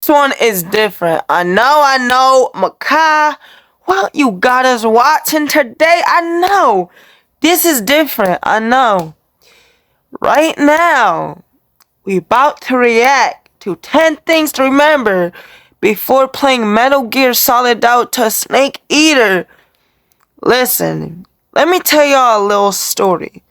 one is different. I know, Makai. Well, you got us watching today. I know. This is different. I know. Right now, we about to react to 10 things to remember before playing Metal Gear Solid Delta Snake Eater. Listen, let me tell y'all a little story.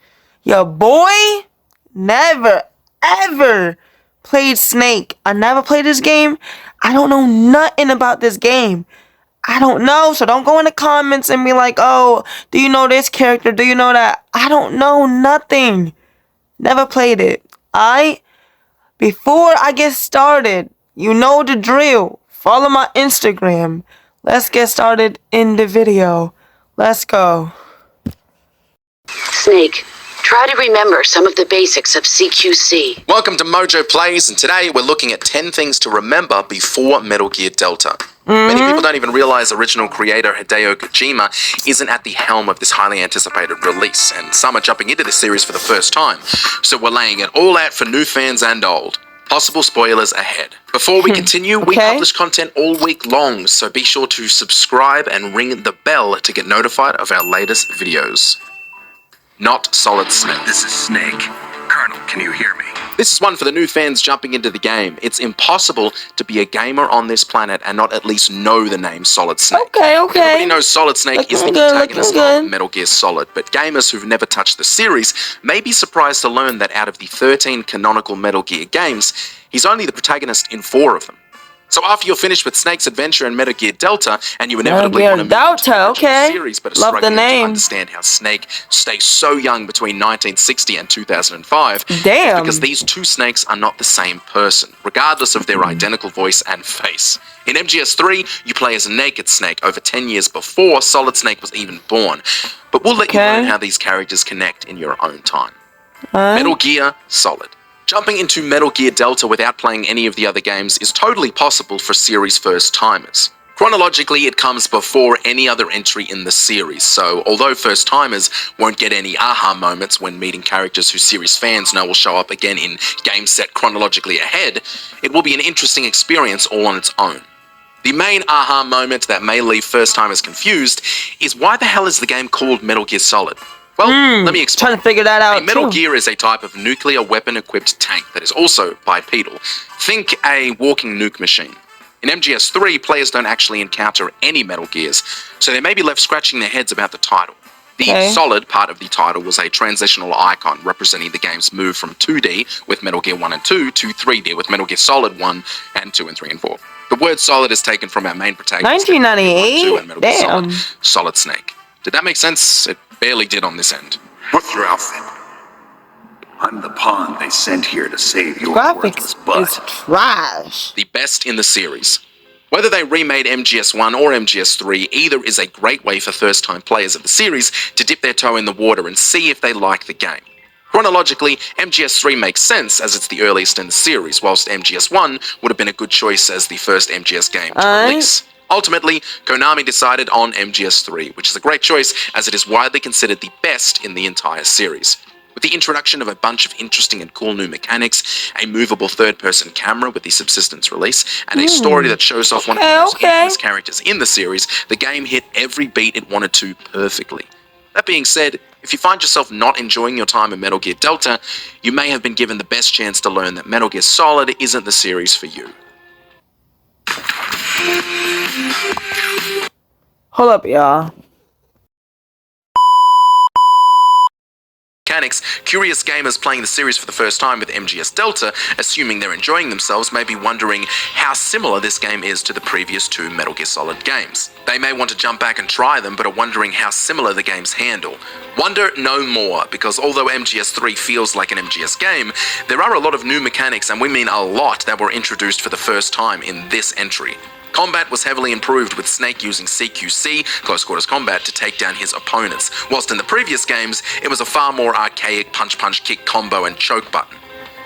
Your boy never, ever played Snake. I never played this game. I don't know nothing about this game. I don't know, so don't go in the comments and be like, oh, do you know this character? Do you know that? I don't know nothing. Never played it. Before I get started, you know the drill. Follow my Instagram. Let's get started in the video. Let's go. Snake, try to remember some of the basics of CQC. Welcome to Mojo Plays, and today we're looking at 10 things to remember before Metal Gear Delta. Many people don't even realize original creator Hideo Kojima isn't at the helm of this highly anticipated release, and some are jumping into this series for the first time, so we're laying it all out for new fans and old. Possible spoilers ahead. Before we continue, we publish content all week long, so be sure to subscribe and ring the bell to get notified of our latest videos. Not Solid Snake. This is Snake. Colonel, can you hear me? This is one for the new fans jumping into the game. It's impossible to be a gamer on this planet and not at least know the name Solid Snake. Okay. Everybody knows Solid Snake is the protagonist of Metal Gear Solid, but gamers who've never touched the series may be surprised to learn that out of the 13 canonical Metal Gear games, he's only the protagonist in 4 of them. So after you're finished with Snake's adventure in Metal Gear Delta, and you inevitably want to move on to the series, but are struggling to understand how Snake stays so young between 1960 and 2005, Damn. because these two Snakes are not the same person, regardless of their identical voice and face. In MGS3, you play as a naked Snake over 10 years before Solid Snake was even born, but we'll let you learn how these characters connect in your own time. Metal Gear Solid. Jumping into Metal Gear Delta without playing any of the other games is totally possible for series first-timers. Chronologically, it comes before any other entry in the series, so although first-timers won't get any aha moments when meeting characters who series fans know will show up again in games set chronologically ahead, it will be an interesting experience all on its own. The main aha moment that may leave first-timers confused is why the hell is the game called Metal Gear Solid? Well, let me explain. Trying to figure that out. A Metal Gear is a type of nuclear weapon-equipped tank that is also bipedal. Think a walking nuke machine. In MGS3, players don't actually encounter any Metal Gears, so they may be left scratching their heads about the title. The Solid part of the title was a transitional icon representing the game's move from 2D with Metal Gear 1 and 2 to 3D with Metal Gear Solid 1 and 2 and 3 and 4. The word Solid is taken from our main protagonist 1998? and Metal Gear Solid, Solid Snake. Did that make sense? It barely did on this end. What's your outfit? I'm the pawn they sent here to save your worthless butt. It's trash. The best in the series. Whether they remade MGS1 or MGS3, either is a great way for first-time players of the series to dip their toe in the water and see if they like the game. Chronologically, MGS3 makes sense as it's the earliest in the series, whilst MGS1 would have been a good choice as the first MGS game to release. Ultimately, Konami decided on MGS3, which is a great choice as it is widely considered the best in the entire series. With the introduction of a bunch of interesting and cool new mechanics, a movable third-person camera with the Subsistence release, and a story that shows off one of the most infamous characters in the series, the game hit every beat it wanted to perfectly. That being said, if you find yourself not enjoying your time in Metal Gear Delta, you may have been given the best chance to learn that Metal Gear Solid isn't the series for you. Hold up, y'all. Mechanics, curious gamers playing the series for the first time with MGS Delta, assuming they're enjoying themselves, may be wondering how similar this game is to the previous 2 Metal Gear Solid games. They may want to jump back and try them, but are wondering how similar the games handle. Wonder no more, because although MGS3 feels like an MGS game, there are a lot of new mechanics, and we mean a lot, that were introduced for the first time in this entry. Combat was heavily improved with Snake using CQC, close quarters combat, to take down his opponents, whilst in the previous games, it was a far more archaic punch-punch-kick combo and choke button.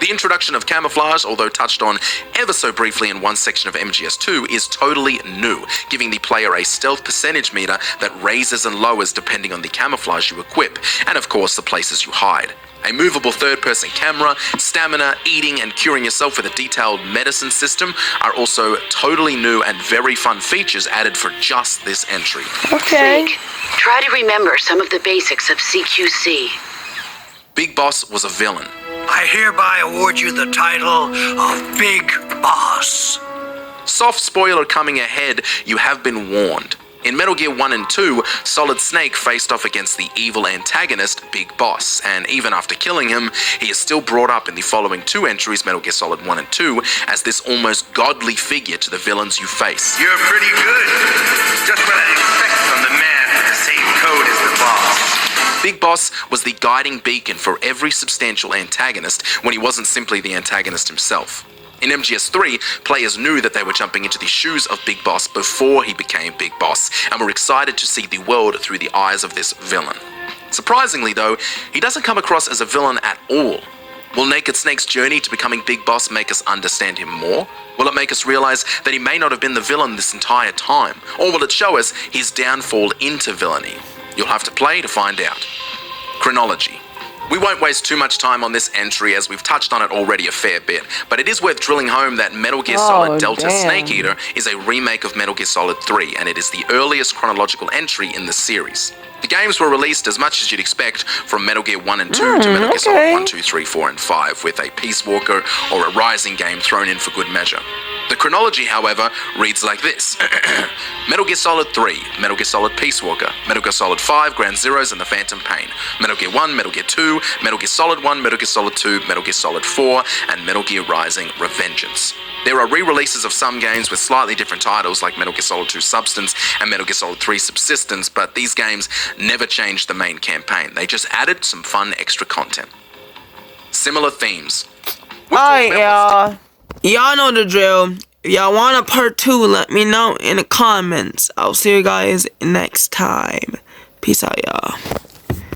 The introduction of camouflage, although touched on ever so briefly in one section of MGS2, is totally new, giving the player a stealth percentage meter that raises and lowers depending on the camouflage you equip, and of course the places you hide. A movable third-person camera, stamina, eating, and curing yourself with a detailed medicine system are also totally new and very fun features added for just this entry. Okay. Snake, try to remember some of the basics of CQC. Big Boss was a villain. I hereby award you the title of Big Boss. Soft spoiler coming ahead, you have been warned. In Metal Gear 1 and 2, Solid Snake faced off against the evil antagonist, Big Boss, and even after killing him, he is still brought up in the following two entries, Metal Gear Solid 1 and 2, as this almost godly figure to the villains you face. You're pretty good. Just what I expect from the man with the same code as the boss. Big Boss was the guiding beacon for every substantial antagonist when he wasn't simply the antagonist himself. In MGS3, players knew that they were jumping into the shoes of Big Boss before he became Big Boss, and were excited to see the world through the eyes of this villain. Surprisingly though, he doesn't come across as a villain at all. Will Naked Snake's journey to becoming Big Boss make us understand him more? Will it make us realize that he may not have been the villain this entire time? Or will it show us his downfall into villainy? You'll have to play to find out. Chronology. We won't waste too much time on this entry as we've touched on it already a fair bit, but it is worth drilling home that Metal Gear Solid Delta damn. Snake Eater is a remake of Metal Gear Solid 3, and it is the earliest chronological entry in the series. The games were released as much as you'd expect from Metal Gear 1 and 2 to Metal Gear Solid 1, 2, 3, 4, and 5, with a Peace Walker or a Rising game thrown in for good measure. The chronology, however, reads like this. Metal Gear Solid 3, Metal Gear Solid Peace Walker, Metal Gear Solid 5, Ground Zeroes and the Phantom Pain, Metal Gear 1, Metal Gear 2, Metal Gear Solid 1, Metal Gear Solid 2, Metal Gear Solid 4, and Metal Gear Rising: Revengeance. There are re-releases of some games with slightly different titles like Metal Gear Solid 2 Substance and Metal Gear Solid 3 Subsistence, but these games never changed the main campaign. They just added some fun extra content. Similar themes. Alright, y'all. Y'all know the drill. If y'all want a part 2, let me know in the comments. I'll see you guys next time. Peace out, y'all.